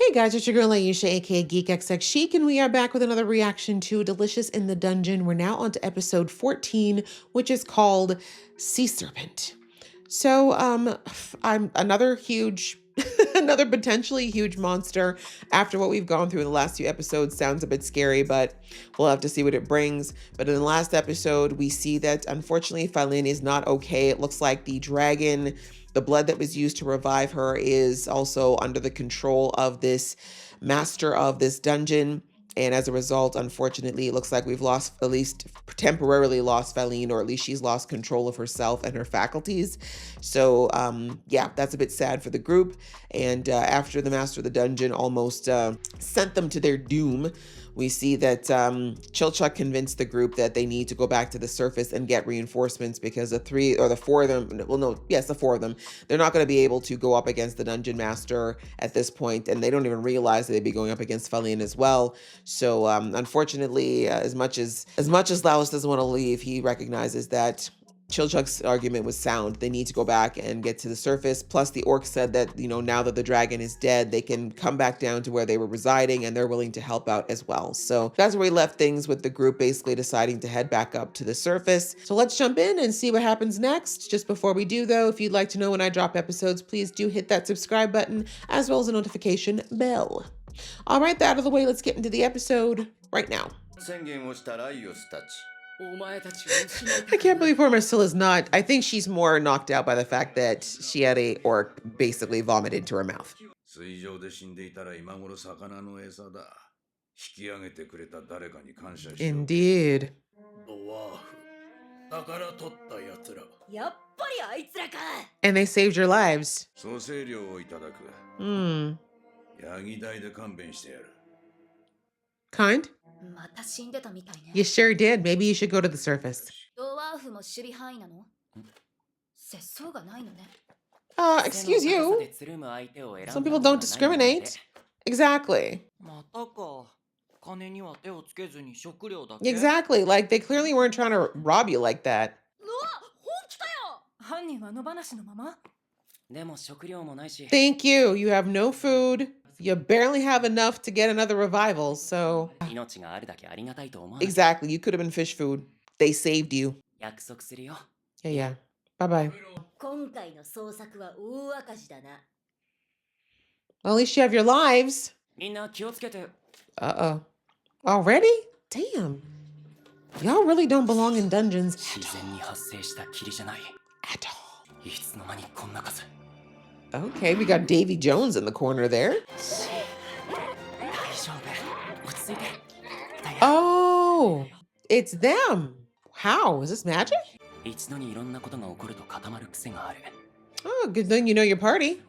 Hey guys, it's your girl Aisha, aka GeekXX Chic, and we are back with another reaction to Delicious in the Dungeon. We're now on to episode 14, which is called Sea Serpent. So, I'm another huge, another potentially huge monster. After what we've gone through in the last few episodes, sounds a bit scary, but we'll have to see what it brings. But in the last episode, we see that unfortunately, Faline is not okay. It looks like the dragon, the blood that was used to revive her, is also under the control of this master of this dungeon. And as a result, unfortunately, it looks like we've lost, at least temporarily lost Faline, or at least she's lost control of herself and her faculties. So yeah, that's a bit sad for the group. And after the master of the dungeon almost sent them to their doom, we see that Chilchuk convinced the group that they need to go back to the surface and get reinforcements because the four of them, well, no, yes, the four of them, they're not going to be able to go up against the dungeon master at this point, and they don't even realize that they'd be going up against Faline as well. So unfortunately, as much as Laos doesn't want to leave, he recognizes that Chilchuk's argument was sound. They need to go back and get to the surface. Plus, the orcs said that, now that the dragon is dead, they can come back down to where they were residing, and they're willing to help out as well. So that's where we left things, with the group basically deciding to head back up to the surface. So let's jump in and see what happens next. Just before we do, though, if you'd like to know when I drop episodes, please do hit that subscribe button as well as the notification bell. All right, that out of the way, let's get into the episode right now. I can't believe poor Marcilla's not. I think she's more knocked out by the fact that she had a orc basically vomit into her mouth. Indeed. And they saved your lives. Kind? You sure did. Maybe you should go to the surface. Excuse you. Some people don't discriminate. Exactly. Exactly. Like, they clearly weren't trying to rob you like that. Thank you. You have no food. You barely have enough to get another revival, so... Exactly. You could have been fish food. They saved you. Yeah. Bye-bye. Well, at least you have your lives. Uh-oh. Already? Damn. Y'all really don't belong in dungeons at all. Okay, we got Davy Jones in the corner there. Oh, it's them. How? Is this magic? Oh, good thing you know your party.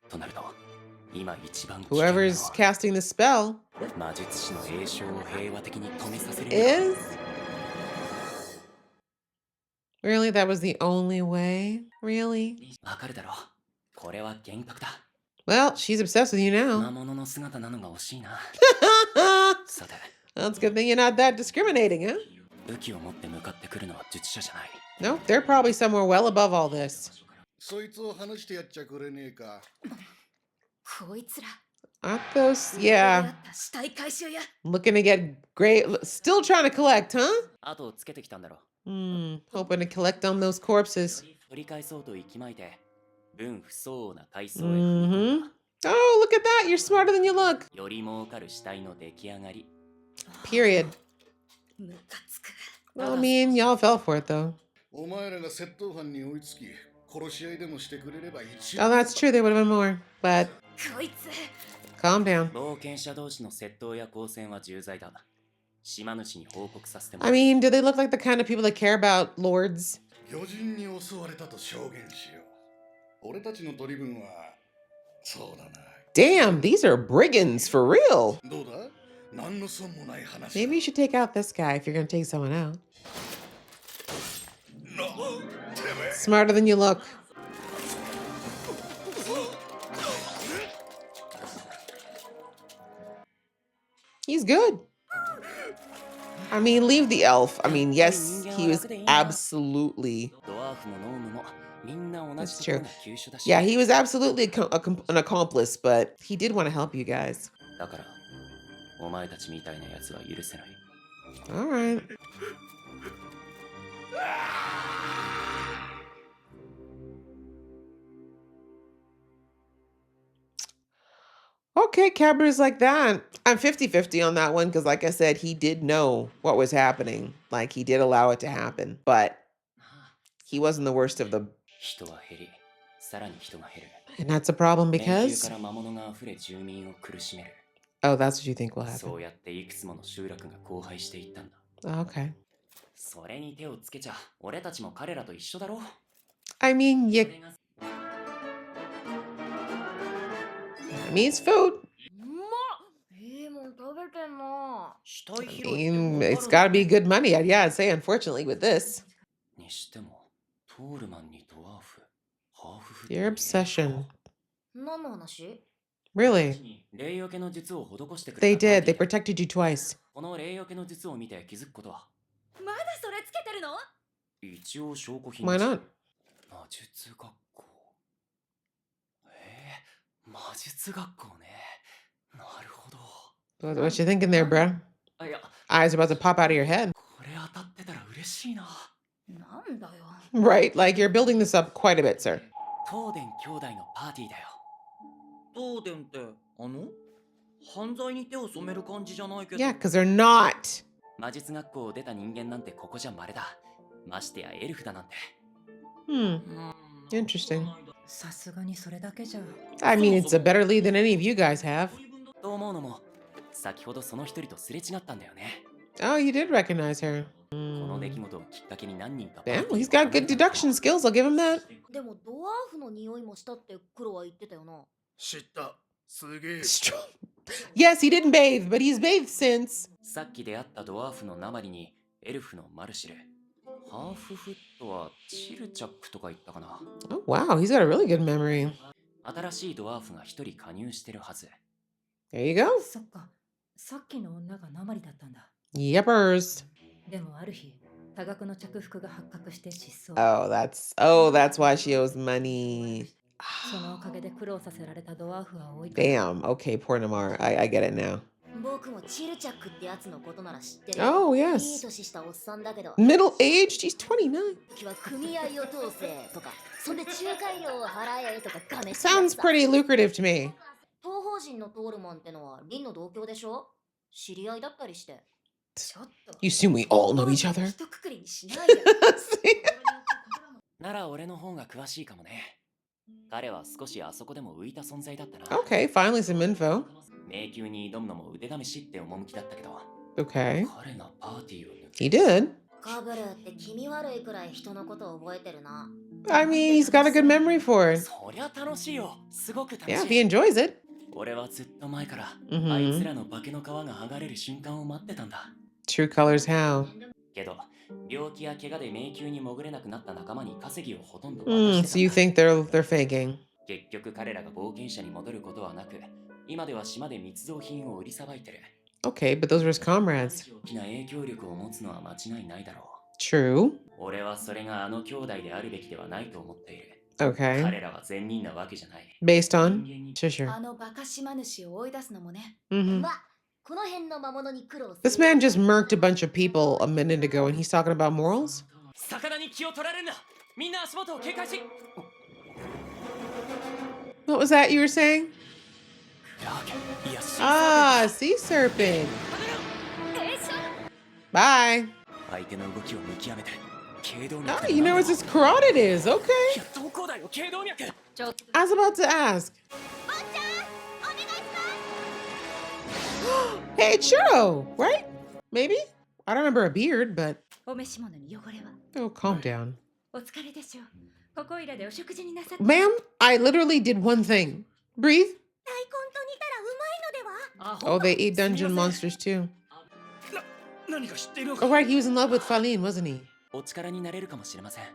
Whoever's casting the spell is... Really? That was the only way? Really? Well, she's obsessed with you now. Well, it's a good thing you're not that discriminating, huh? No, they're probably somewhere well above all this. Aren't those, yeah. Looking to get great, still trying to collect, huh? Hoping to collect on those corpses. Oh, look at that, you're smarter than you look. Period. Well, I mean, y'all fell for it, though. Oh, that's true, there would have been more, but... Calm down. I mean, do they look like the kind of people that care about lords? Damn, these are brigands for real. Maybe you should take out this guy if you're gonna take someone out. Smarter than you look. He's good. I mean, leave the elf. I mean, yes, he was absolutely... That's true. Yeah, he was absolutely an accomplice, but he did want to help you guys. だからお前たちみたいなやつは許せない。 All right. Okay, Cadbury's like that. I'm 50-50 on that one because, like I said, he did know what was happening. Like, he did allow it to happen, but he wasn't the worst of them. 人は減り、さらに人が減る。 And that's a problem 迷宮 because... から魔物が溢れ住民を苦しめる。 Oh, that's what you think will そ happen. うやっていくつもの集落が荒廃していったんだ。 Okay. それに手をつけちゃ俺たちも彼らと一緒だろ。 I mean, そ you... れが It means food. いいもん食べてんな。 死体 I 拾いって mean, 儲かる it's got to be good money. Yeah, I'd say, unfortunately, with this. にしてもトールマンにドワーフ、ハーフフット Your obsession. 何の話？ Really? 霊よけの術を施してく They れたパー did. テ They ィーだ。 protected you twice. この霊よけの術を見て気づくことはまだそれつけてるの？一応証拠品 Why です。 not? 魔術学校。魔術学校ね。なるほど。 What you thinking there, bro? あ、いや、 Eyes about to pop out of your head. これ当たってたら嬉しいな。なんだよ。 Right. Like, you're building this up quite a bit, sir. 東電兄弟のパーティーだよ。東電って犯罪に手を染める感じじゃないけど。 Yeah, because they're not. 魔術学校を出た人間なんてここじゃ稀だ。ましてやエルフだなんて。 Hmm. Interesting. さすがにそれだけじゃ。 I mean, it's a better lead than any of you guys have. と思うのも、先ほどその一人とすれ違ったんだよね。 Oh, you did recognize her. この出来事をきっかけに何人か。 Damn, well, he's got good deduction skills. I'll give him that. でもドワーフの匂いもしたって黒は言ってたよな。知った。すげえ。 Yes, he didn't bathe, but he's bathed since. さっき出会ったドワーフのナマリにエルフのマルシル。ハーフフットはチルチャックとか言ったかな。 Oh, wow. He's got a really good memory. 新しいドワーフが一人加入してるはず。 There you go. そっか。さっきの女がナマリだったんだ。 Yepers. でもある日、多額の着服が発覚して失踪。 Oh, that's why she owes money. そのおかげで苦労させられたドワーフは多い。 Damn. Okay, poor Namar. I get it now. 僕もチルチャックってやつのことなら知ってる。 Oh, いい yes. 年したおっさんだけど。 Middle aged? He's 29. 時は組合を通せとか、そんで仲介料を払えとかガメ Sounds pretty lucrative to me. 東方人のトールマンってのはリンの同郷でしょ？知り合いだったりして。ちょっと。 You assume we all know each other? 一括りにしないで。なら俺の方が詳しいかもね。彼は少しあそこでも浮いた存在だったな。 Okay, finally some info. 迷宮に挑むのも腕試しって趣だったけど。 Okay. 彼がパーティーを抜け。 He did. カブルって気味悪いくらい人のことを覚えてるな。 I mean, he's got a good memory for it. そりゃ楽しいよ。すごく楽しい。 Yeah, if he enjoys it. 俺はずっと前から、 Mhm. あいつらの化けの皮が剥がれる瞬間を待ってたんだ。 True colors how? けど、病気や怪我で迷宮に潜れなくなった仲間に稼ぎをほとんど渡 Hmm, して so you たんだ。 think they're faking. 結局彼らが冒険者に戻ることはなく、今では島で密造品を売りさばいてる。 Okay, but those were his comrades. 大きな影響力を持つのは間違いないだろう。 True. 俺はそれがあの兄弟であるべきではないと思っている。 Okay. 彼らは善人なわけじゃない。 Based on? 人間に Sure, sure. あのバカ島主を追い出すのもね。 Mhm. ま、この辺の魔物に苦労する。 This man just murked a bunch of people a minute ago and he's talking about morals? 魚に気を取られるな。みんな足元を警戒し。 What was that you were saying? ラーケン、いや、Ah, sea serpent. Bye. 相手の動きを見極めて。頸動 Ah, 脈 you know what this carotid is. Okay. いや、どこだよ、頸動脈。 ちょっと。 I was about to ask. Hey, it's Shuro, right? Maybe? I don't remember a beard, but お召し物に汚れは。 oh, calm down. お疲れでしょう。ここいらでお食事になさって。 Ma'am, I literally did one thing. Breathe. 大根と煮たらうまいのでは？ Oh, they eat dungeon monsters too. 何か知っているの Oh, か？ right, he was in love with Faline, wasn't he? お力になれるかもしれません。フ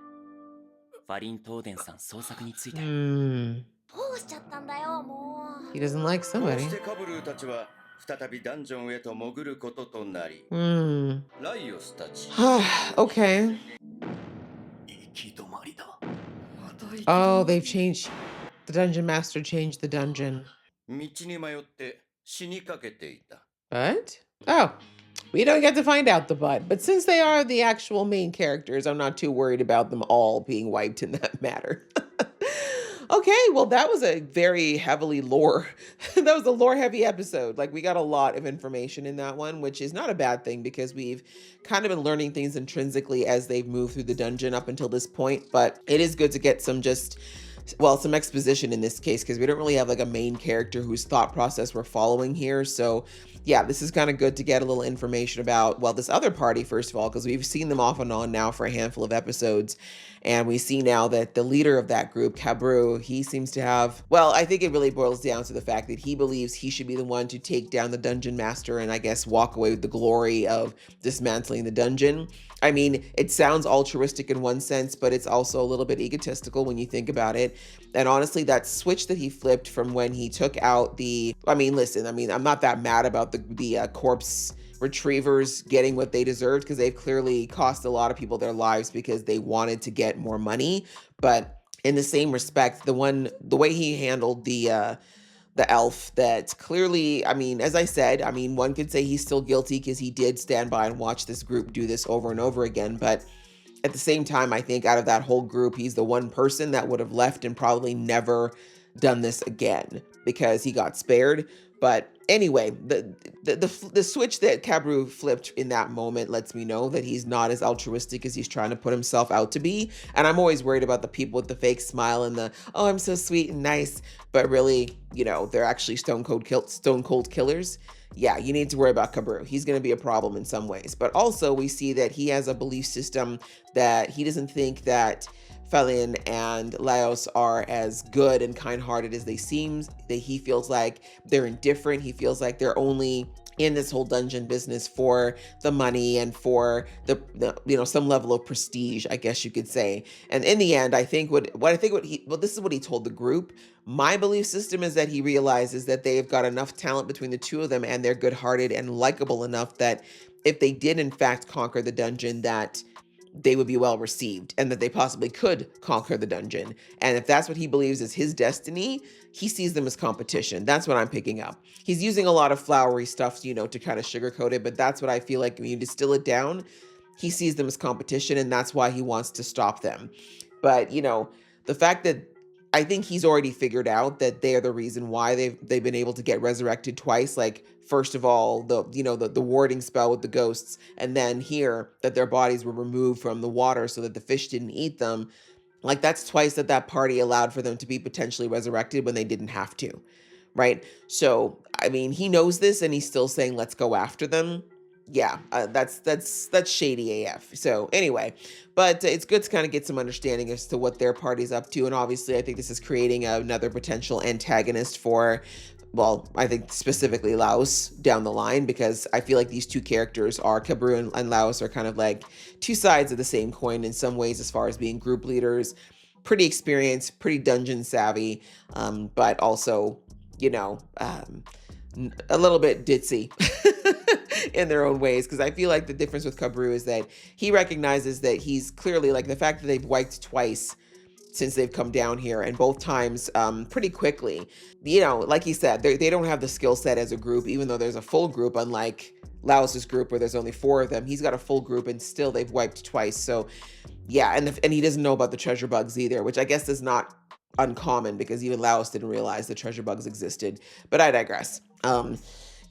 ァリン・トーデンさん捜索について。 Hmm. どうしちゃったんだよ、もう。 He doesn't like こう somebody. してカブルーたちは再びダンジョンへと潜ることとなり、 Hmm. ライオスたち Okay. 行き止まりだ。 Oh, they've changed. The dungeon master changed the dungeon. 道に迷って死にかけていた。 But oh, we don't get to find out the but since they are the actual main characters, I'm not too worried about them all being wiped in that matter. Okay, well, that was a very heavily lore. That was a lore heavy episode. Like, we got a lot of information in that one, which is not a bad thing because we've kind of been learning things intrinsically as they've moved through the dungeon up until this point. But it is good to get some some exposition in this case because we don't really have like a main character whose thought process we're following here. So yeah, this is kind of good to get a little information about, well, this other party, first of all, because we've seen them off and on now for a handful of episodes. And we see now that the leader of that group, Kabru, he seems to have, well, I think it really boils down to the fact that he believes he should be the one to take down the dungeon master and I guess walk away with the glory of dismantling the dungeon. I mean, it sounds altruistic in one sense, but it's also a little bit egotistical when you think about it. And honestly, that switch that he flipped from when he took out I'm not that mad about the corpse retrievers getting what they deserved because they've clearly cost a lot of people their lives because they wanted to get more money. But in the same respect, the way he handled the elf, that clearly, I mean, as I said, I mean, one could say he's still guilty because he did stand by and watch this group do this over and over again. But at the same time, I think out of that whole group, he's the one person that would have left and probably never done this again because he got spared. But anyway, the switch that Kabru flipped in that moment lets me know that he's not as altruistic as he's trying to put himself out to be. And I'm always worried about the people with the fake smile and the, oh, I'm so sweet and nice, but really, they're actually stone cold killers. Yeah, you need to worry about Kabru. He's going to be a problem in some ways. But also we see that he has a belief system that he doesn't think that Felin and Laos are as good and kind-hearted as they seem. That he feels like they're indifferent. He feels like they're only in this whole dungeon business for the money and for the some level of prestige, I guess you could say. And in the end, I think this is what he told the group. My belief system is that he realizes that they've got enough talent between the two of them and they're good-hearted and likable enough that if they did in fact conquer the dungeon, that they would be well received and that they possibly could conquer the dungeon. And if that's what he believes is his destiny, he sees them as competition. That's what I'm picking up. He's using a lot of flowery stuff, to kind of sugarcoat it, but that's what I feel like when you distill it down, he sees them as competition and that's why he wants to stop them. But, the fact that I think he's already figured out that they are the reason why they've been able to get resurrected twice. Like, first of all, the warding spell with the ghosts, and then here that their bodies were removed from the water so that the fish didn't eat them. Like, that's twice that party allowed for them to be potentially resurrected when they didn't have to, right? So, I mean, he knows this and he's still saying, let's go after them. Yeah, that's shady AF. So anyway, but it's good to kind of get some understanding as to what their party's up to. And obviously, I think this is creating another potential antagonist for, well, I think specifically Laos down the line, because I feel like these two characters are Kabru and Laos are kind of like two sides of the same coin in some ways as far as being group leaders, pretty experienced, pretty dungeon savvy, but also, a little bit ditzy in their own ways. Because I feel like the difference with Kabru is that he recognizes that he's clearly, like, the fact that they've wiped twice since they've come down here, and both times pretty quickly. Like he said, they don't have the skill set as a group, even though there's a full group, unlike Laos's group where there's only 4 of them. He's got a full group and still they've wiped twice. So yeah, and he doesn't know about the treasure bugs either, which I guess is not uncommon because even Laos didn't realize the treasure bugs existed. But I digress.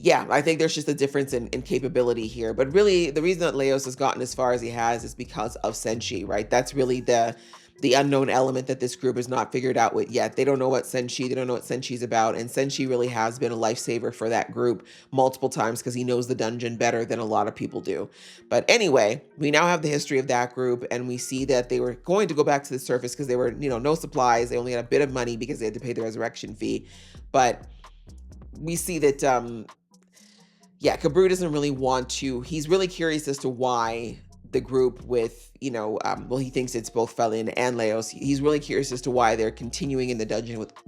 Yeah, I think there's just a difference in capability here. But really, the reason that Laos has gotten as far as he has is because of Senshi, right? That's really the unknown element that this group has not figured out with yet. They don't know what Senshi, they don't know what Senshi's about. And Senshi really has been a lifesaver for that group multiple times because he knows the dungeon better than a lot of people do. But anyway, we now have the history of that group, and we see that they were going to go back to the surface because they were, no supplies. They only had a bit of money because they had to pay the resurrection fee. But we see that, Kabru doesn't really want to. He's really curious as to why the group with, he thinks it's both Felin and Laos. He's really curious as to why they're continuing in the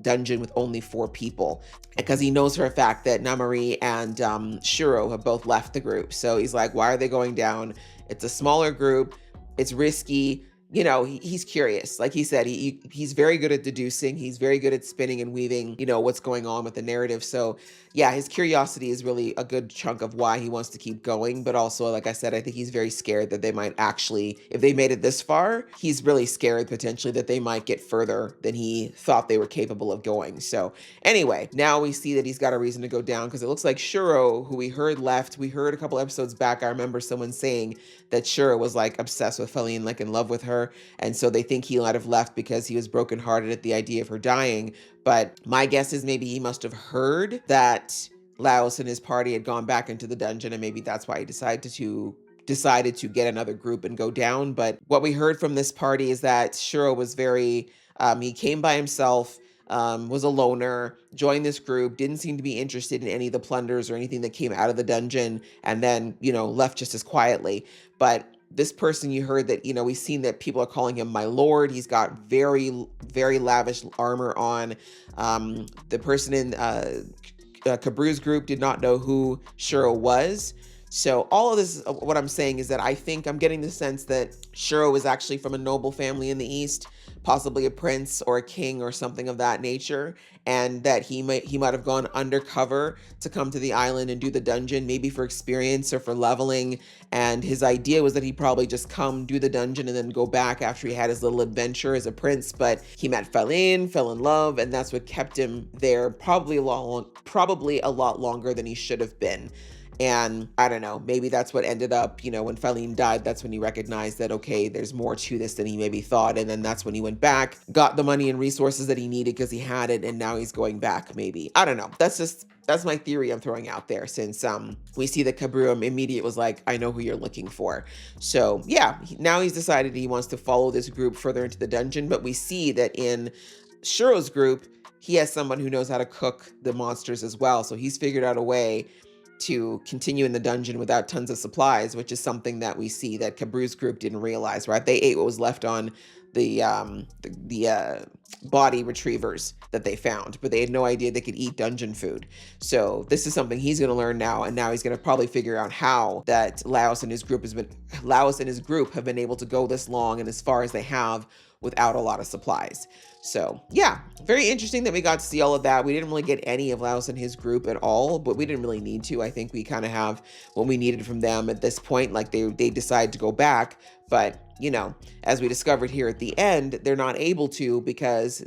dungeon with only 4 people, because he knows for a fact that Namari and Shuro have both left the group. So he's like, why are they going down? It's a smaller group. It's risky. he's curious. Like he said, he's very good at deducing. He's very good at spinning and weaving, what's going on with the narrative. So yeah, his curiosity is really a good chunk of why he wants to keep going. But also, like I said, I think he's very scared that they might actually, if they made it this far, he's really scared potentially that they might get further than he thought they were capable of going. So anyway, now we see that he's got a reason to go down, because it looks like Shuro, who we heard left, we heard a couple episodes back, I remember someone saying that Shuro was like obsessed with Feline, like in love with her. And so they think he might have left because he was brokenhearted at the idea of her dying. But my guess is maybe he must have heard that Laos and his party had gone back into the dungeon, and maybe that's why he decided to get another group and go down. But what we heard from this party is that Shuro was very, he came by himself, was a loner, joined this group, didn't seem to be interested in any of the plunders or anything that came out of the dungeon, and then, left just as quietly. But this person, you heard that, we've seen that people are calling him my lord. He's got very, very lavish armor on. The person in Kabru's group did not know who Shuro was. So all of this, what I'm saying is that I think I'm getting the sense that Shuro is actually from a noble family in the East, possibly a prince or a king or something of that nature, and that he might have gone undercover to come to the island and do the dungeon, maybe for experience or for leveling. And his idea was that he'd probably just come do the dungeon and then go back after he had his little adventure as a prince. But he met Feline, fell in love, and that's what kept him there probably a lot longer than he should have been. And I don't know, maybe that's what ended up, when Feline died, that's when he recognized that, okay, there's more to this than he maybe thought. And then that's when he went back, got the money and resources that he needed because he had it. And now he's going back, maybe. I don't know. That's my theory I'm throwing out there, since we see that Kabru immediate was like, I know who you're looking for. So yeah, now he's decided he wants to follow this group further into the dungeon. But we see that in Shuro's group, he has someone who knows how to cook the monsters as well. So he's figured out a way to continue in the dungeon without tons of supplies, which is something that we see that Kabru's group didn't realize, right? They ate what was left on the body retrievers that they found, but they had no idea they could eat dungeon food. So this is something he's going to learn now, and now he's going to probably figure out how that Laos and his group have been able to go this long and as far as they have without a lot of supplies. So yeah, very interesting that we got to see all of that. We didn't really get any of Laos and his group at all, but we didn't really need to. I think we kind of have what we needed from them at this point. Like they decide to go back, but as we discovered here at the end, they're not able to because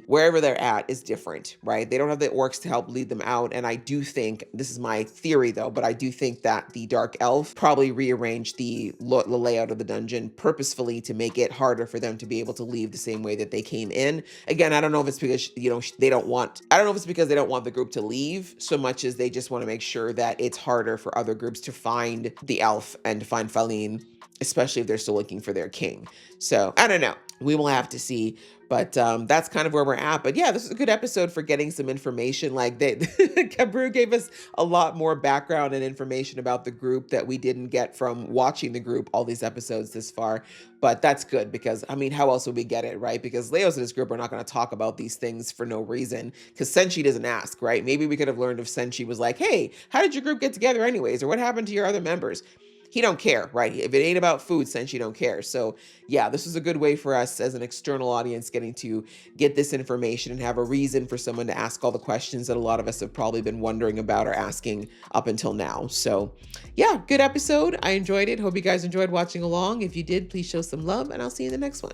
wherever they're at is different, right? They don't have the orcs to help lead them out. And I do think, this is my theory though, but I do think that the Dark Elf probably rearranged the layout of the dungeon purposefully to make it harder for them to be able to leave the same way that they came in. Again, I don't know if it's because, I don't know if it's because they don't want the group to leave so much as they just want to make sure that it's harder for other groups to find the elf and to find Feline, especially if they're still looking for their king. So I don't know. We will have to see. But that's kind of where we're at. But yeah, this is a good episode for getting some information. Like Kabru gave us a lot more background and information about the group that we didn't get from watching the group all these episodes this far. But that's good because, how else would we get it, right? Because Leos and his group are not going to talk about these things for no reason because Senshi doesn't ask, right? Maybe we could have learned if Senshi was like, hey, how did your group get together anyways? Or what happened to your other members? He don't care, right? If it ain't about food, Senshi don't care. So yeah, this is a good way for us as an external audience getting to get this information and have a reason for someone to ask all the questions that a lot of us have probably been wondering about or asking up until now. So yeah, good episode. I enjoyed it. Hope you guys enjoyed watching along. If you did, please show some love and I'll see you in the next one.